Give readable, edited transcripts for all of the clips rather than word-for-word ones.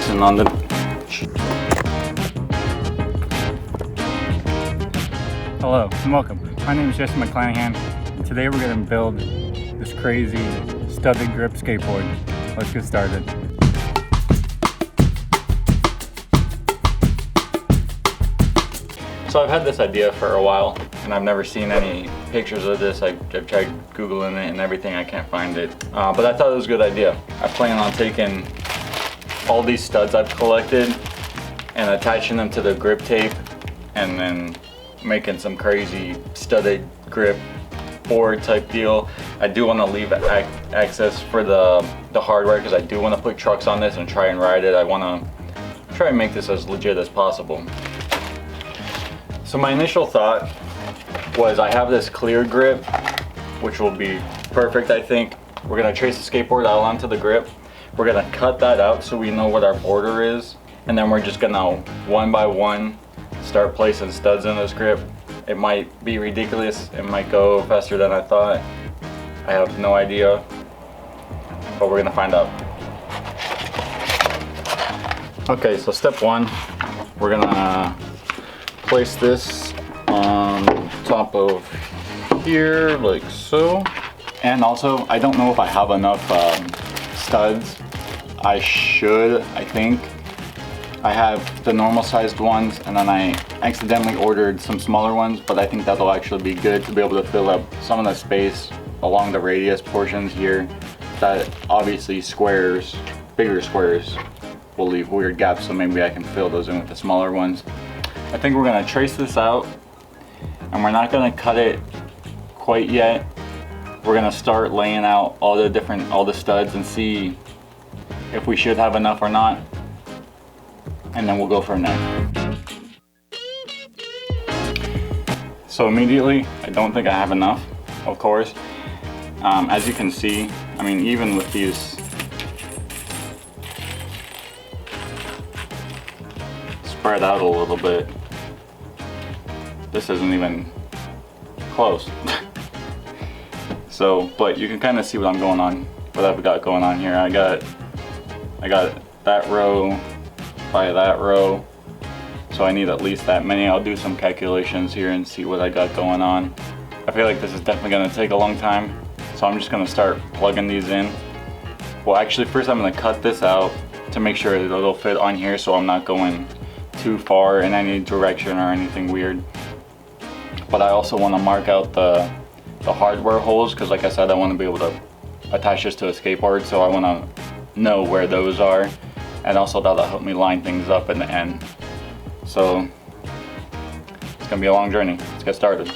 focusing on the... Hello and welcome. My name is JesseMcDesign, and today we're going to build this crazy studded grip skateboard. Let's get started. So I've had this idea for a while, and I've never seen any pictures of this. I've tried Googling it and everything, I can't find it. But I thought it was a good idea. I plan on taking all these studs I've collected and attaching them to the grip tape, and then making some crazy studded grip board type deal. I do want to leave access for the hardware, because I do want to put trucks on this and try and ride it. I want to try and make this as legit as possible. So my initial thought was, I have this clear grip, which will be perfect, I think. We're gonna trace the skateboard out onto the grip. We're gonna cut that out so we know what our border is. And then we're just gonna, one by one, start placing studs in this grip. It might be ridiculous. It might go faster than I thought. I have no idea, but we're gonna find out. Okay, so step one, we're gonna place this on top of here, like so. And also, I don't know if I have enough studs. I think. I have the normal sized ones, and then I accidentally ordered some smaller ones, but I think that'll actually be good to be able to fill up some of the space along the radius portions here. That obviously squares, bigger squares, will leave weird gaps, so maybe I can fill those in with the smaller ones. I think we're gonna trace this out, and we're not gonna cut it quite yet. We're gonna start laying out all the studs and see if we should have enough or not, and then we'll go from there. So immediately, I don't think I have enough, of course. As you can see, I mean, even with these spread out a little bit, this isn't even close. So, but you can kind of see what I've got going on here. I got that row by that row, so I need at least that many. I'll do some calculations here and see what I got going on. I feel like this is definitely going to take a long time, so I'm just going to start plugging these in. Well, actually, first I'm going to cut this out to make sure it'll fit on here, so I'm not going too far in any direction or anything weird. But I also want to mark out the hardware holes, because like I said, I want to be able to attach this to a skateboard, so I want to know where those are, and also that'll help me line things up in the end. So it's gonna be a long journey. Let's get started.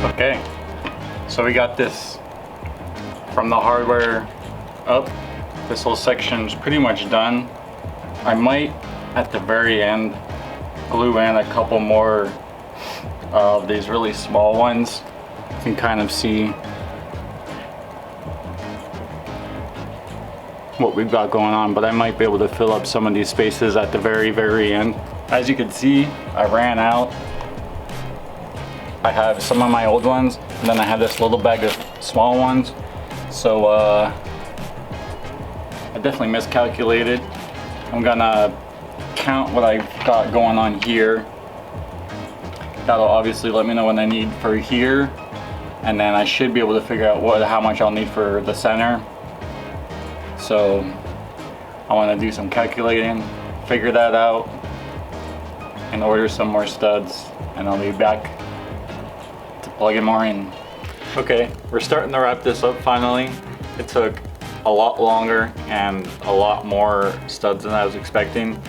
Okay, so we got this from the hardware up. This whole section's pretty much done. I might, at the very end, glue in a couple more of these really small ones. You can kind of see what we've got going on, but I might be able to fill up some of these spaces at the very end. As you can see, I ran out. I have some of my old ones, and then I have this little bag of small ones. So I definitely miscalculated. I'm gonna count what I've got going on here. That'll obviously let me know what I need for here, and then I should be able to figure out how much I'll need for the center. So I want to do some calculating, figure that out, and order some more studs, and I'll be back to plug in more in. Okay, we're starting to wrap this up finally. It took a lot longer and a lot more studs than I was expecting.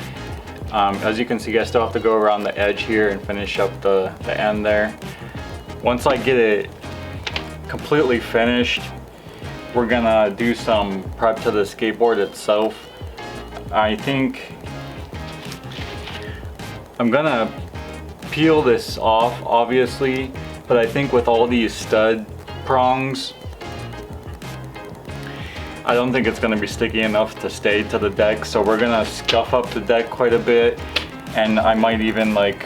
As you can see, I still have to go around the edge here and finish up the end there. once I get it completely finished, we're gonna do some prep to the skateboard itself. I think I'm gonna peel this off, obviously, but I think with all these stud prongs, I don't think it's gonna be sticky enough to stay to the deck, so we're gonna scuff up the deck quite a bit, and I might even like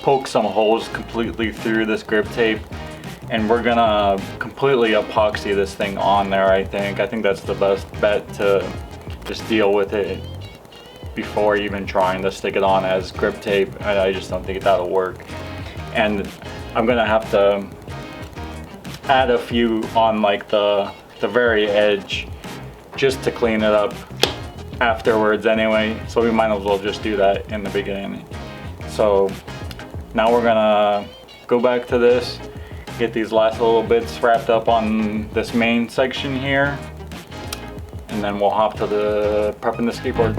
poke some holes completely through this grip tape, and we're gonna completely epoxy this thing on there. I think that's the best bet, to just deal with it before even trying to stick it on as grip tape. I just don't think that'll work, and I'm gonna have to add a few on like the very edge just to clean it up afterwards anyway, so we might as well just do that in the beginning. So now we're gonna go back to this, get these last little bits wrapped up on this main section here, and then we'll hop to the prepping the skateboard.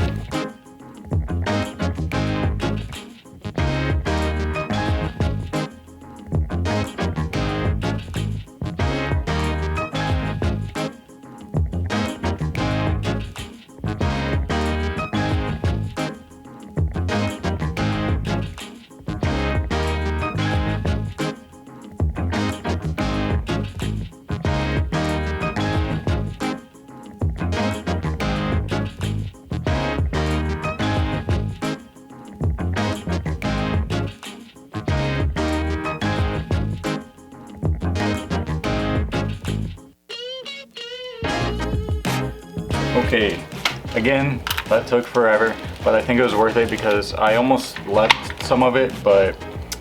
Okay, again, that took forever, but I think it was worth it because I almost left some of it, but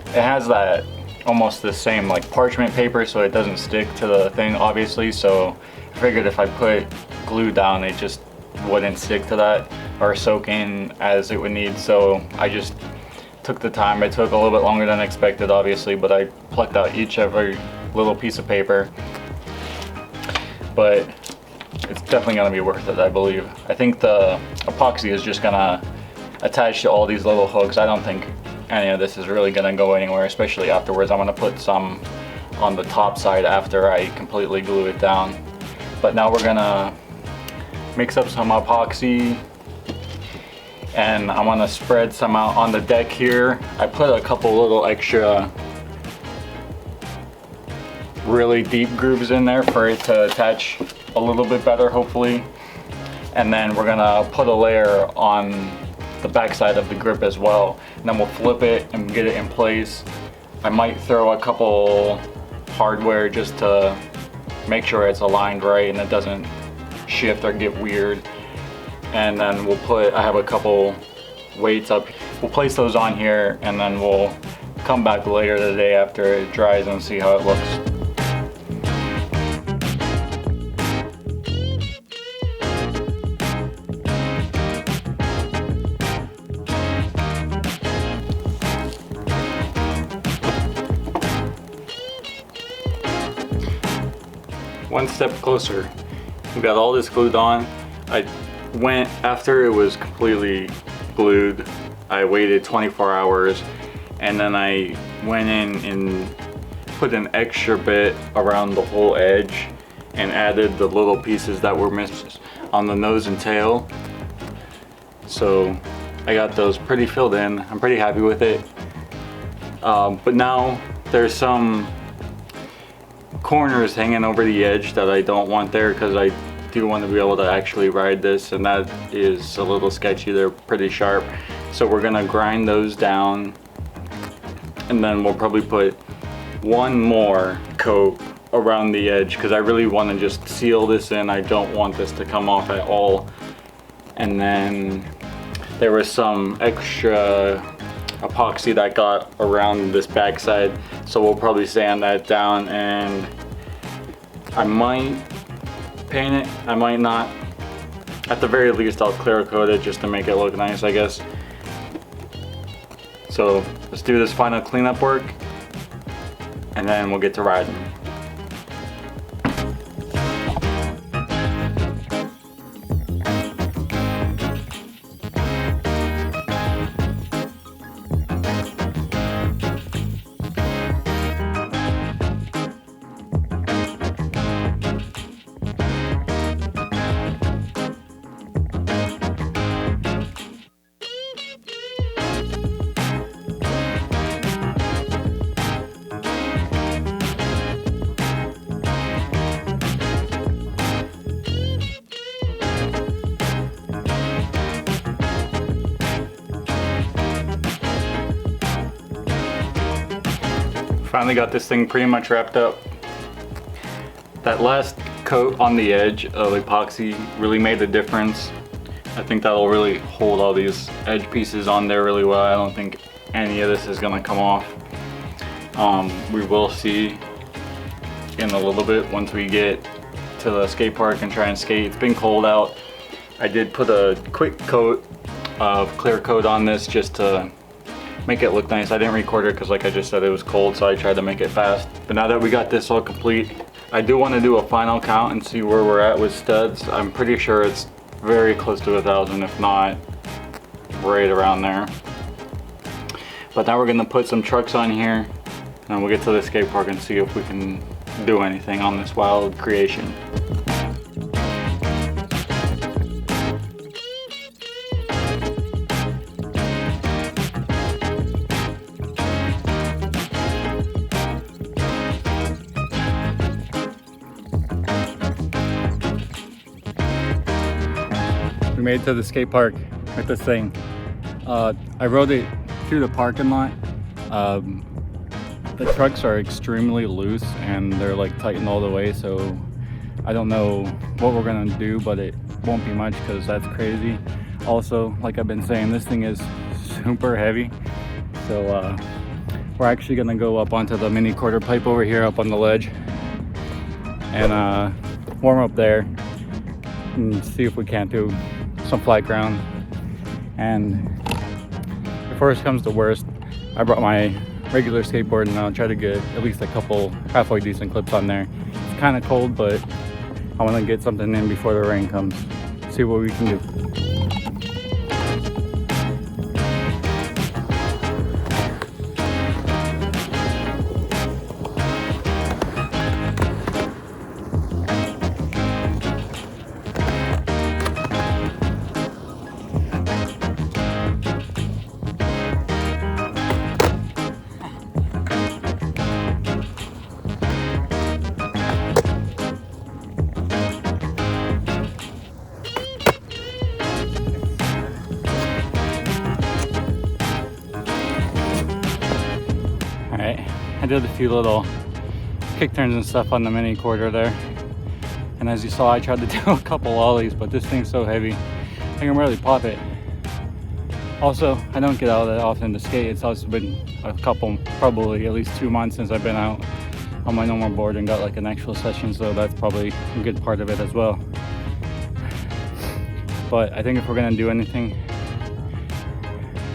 it has that almost the same like parchment paper, so it doesn't stick to the thing, obviously. So I figured if I put glue down, it just wouldn't stick to that or soak in as it would need. So I just took the time. It took a little bit longer than expected, obviously, but I plucked out every little piece of paper. But it's definitely gonna be worth it, I believe. I think the epoxy is just gonna attach to all these little hooks. I don't think any of this is really gonna go anywhere, especially afterwards. I'm gonna put some on the top side after I completely glue it down. But now we're gonna mix up some epoxy, and I'm gonna spread some out on the deck here. I put a couple little extra really deep grooves in there for it to attach a little bit better, hopefully. And then we're gonna put a layer on the back side of the grip as well. And then we'll flip it and get it in place. I might throw a couple hardware just to make sure it's aligned right and it doesn't shift or get weird. And then we'll I have a couple weights up. We'll place those on here, and then we'll come back later today after it dries and see how it looks. One step closer. We got all this glued on. I went, after it was completely glued, I waited 24 hours, and then I went in and put an extra bit around the whole edge and added the little pieces that were missing on the nose and tail. So I got those pretty filled in. I'm pretty happy with it. But now there's some corners hanging over the edge that I don't want there, because I do want to be able to actually ride this, and that is a little sketchy. They're pretty sharp. So we're gonna grind those down, and then we'll probably put one more coat around the edge, because I really want to just seal this in. I don't want this to come off at all. And then there was some extra epoxy that got around this backside, so we'll probably sand that down, and I might paint it, I might not. At the very least, I'll clear coat it just to make it look nice, I guess. So let's do this final cleanup work, and then we'll get to riding. Finally got this thing pretty much wrapped up. That last coat on the edge of epoxy really made a difference. I think that'll really hold all these edge pieces on there really well. I don't think any of this is gonna come off. We will see in a little bit once we get to the skate park and try and skate. It's been cold out. I did put a quick coat of clear coat on this just to make it look nice. I didn't record it because, like I just said, it was cold, so I tried to make it fast. But now that we got this all complete, I do want to do a final count and see where we're at with studs. I'm pretty sure it's very close to 1,000, if not right around there. But now we're gonna put some trucks on here and we'll get to the skate park and see if we can do anything on this wild creation. We made it to the skate park with this thing. I rode it through the parking lot. The trucks are extremely loose and they're like tightened all the way, so I don't know what we're gonna do, but it won't be much because that's crazy. Also, like I've been saying, this thing is super heavy, so we're actually gonna go up onto the mini quarter pipe over here up on the ledge and warm up there and see if we can't do some flat ground. And if worst comes to worst, I brought my regular skateboard and I'll try to get at least a couple halfway decent clips on there. It's kind of cold, but I want to get something in before the rain comes. See what we can do. I did a few little kick turns and stuff on the mini quarter there, and as you saw, I tried to do a couple ollies, but this thing's so heavy I can barely pop it. Also, I don't get out that often to skate. It's also been a couple, probably at least 2 months since I've been out on my normal board and got like an actual session, so that's probably a good part of it as well. But I think if we're gonna do anything,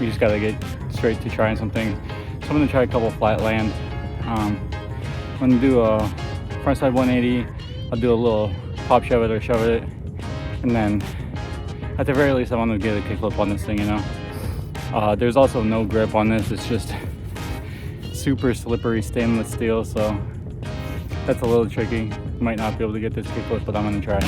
we just gotta get straight to trying something. So I'm gonna try a couple flat land. I'm gonna do a frontside 180. I'll do a little pop shove it or shove it, and then at the very least I want to get a kickflip on this thing, you know. There's also no grip on this. It's just super slippery stainless steel, so that's a little tricky. Might not be able to get this kickflip, but I'm gonna try.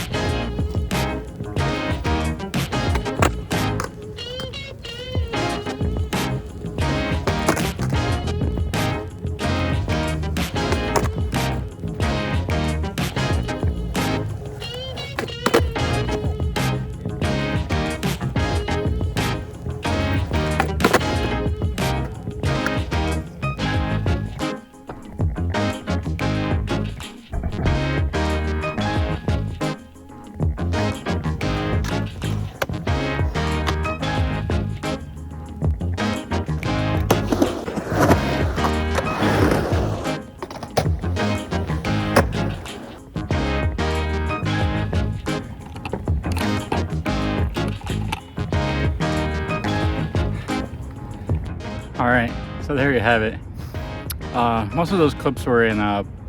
Alright, so there you have it. Most of those clips were in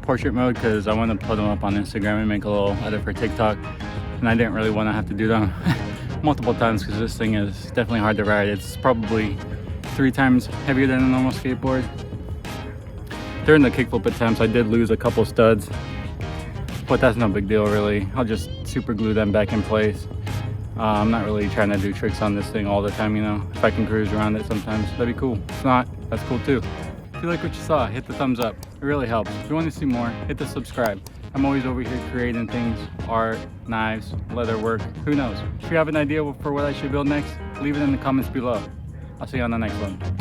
portrait mode because I want to put them up on Instagram and make a little edit for TikTok, and I didn't really want to have to do them multiple times because this thing is definitely hard to ride. It's probably 3 times heavier than a normal skateboard. During the kickflip attempts I did lose a couple studs, but that's no big deal really. I'll just super glue them back in place. I'm not really trying to do tricks on this thing all the time, you know. If I can cruise around it sometimes, that'd be cool. If not, that's cool too. If you like what you saw, hit the thumbs up. It really helps. If you want to see more, hit the subscribe. I'm always over here creating things, art, knives, leather work, who knows. If you have an idea for what I should build next, leave it in the comments below. I'll see you on the next one.